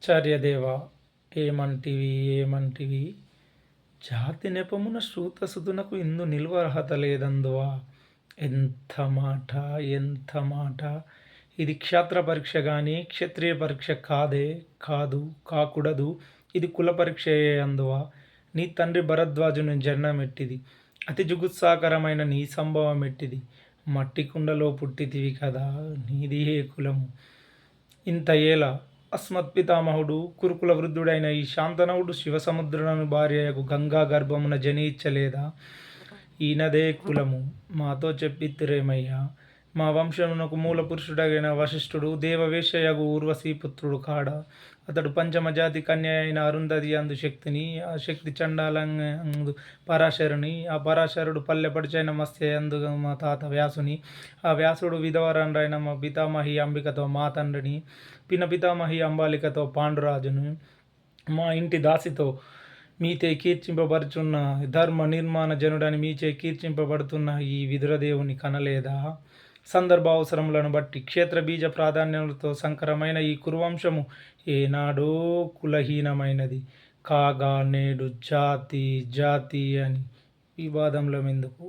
ఆచార్యదేవ ఏమంటివి ఏమంటివి జాతి నెపమున శ్రూతసుతునకు ఇందు నిల్వ అర్హత లేదందువా. ఎంత మాట ఎంత మాట. ఇది క్షాత్ర పరీక్ష గాని క్షత్రియ పరీక్ష కాదే, కాదు కాకూడదు. ఇది కుల పరీక్షయే అందువా. నీ తండ్రి భరద్వాజుని జననమెట్టిది, అతి జుగుత్సాకరమైన నీ సంభవం ఎట్టిది. మట్టి కుండలో పుట్టితివి కదా, నీది ఏ కులము. ఇంత ఏల అస్మత్పితామహుడు కురుకుల వృద్ధుడైన ఈ శాంతనవుడు శివసముద్రులను భార్యయగు గంగా గర్భమున జనించలేదా. ఈయనదే కులము మాతో చెప్పిత్తిరేమయ్యా. మా వంశమునకు మూల పురుషుడైన వశిష్ఠుడు దేవవేశ్యయగు ఊర్వశీ పుత్రుడు కాడ. అతడు పంచమజాతి కన్య అయిన అరుంధతి అందు శక్తిని, ఆ శక్తి చండాలందు పరాశరుని, ఆ పరాశరుడు పల్లెపడిచైన మత్స్య అందు మా తాత వ్యాసుని, ఆ వ్యాసుడు విధవరండ్రైన మా పితామహి అంబికతో మా తండ్రిని, పిన పితామహి అంబాలికతో పాండురాజును, మా ఇంటి దాసితో మీతే కీర్తింపబడుచున్న ధర్మ నిర్మాణ జనుడని మీచే కీర్తింపబడుతున్న ఈ విదురదేవుని కనలేదా. సందర్భావసరములను బట్టి క్షేత్రబీజ ప్రాధాన్యములతో సంకరమైన ఈ కురువంశము ఏనాడో కులహీనమైనది కాగా నేడు జాతి జాతి అని వివాదములమెందుకు.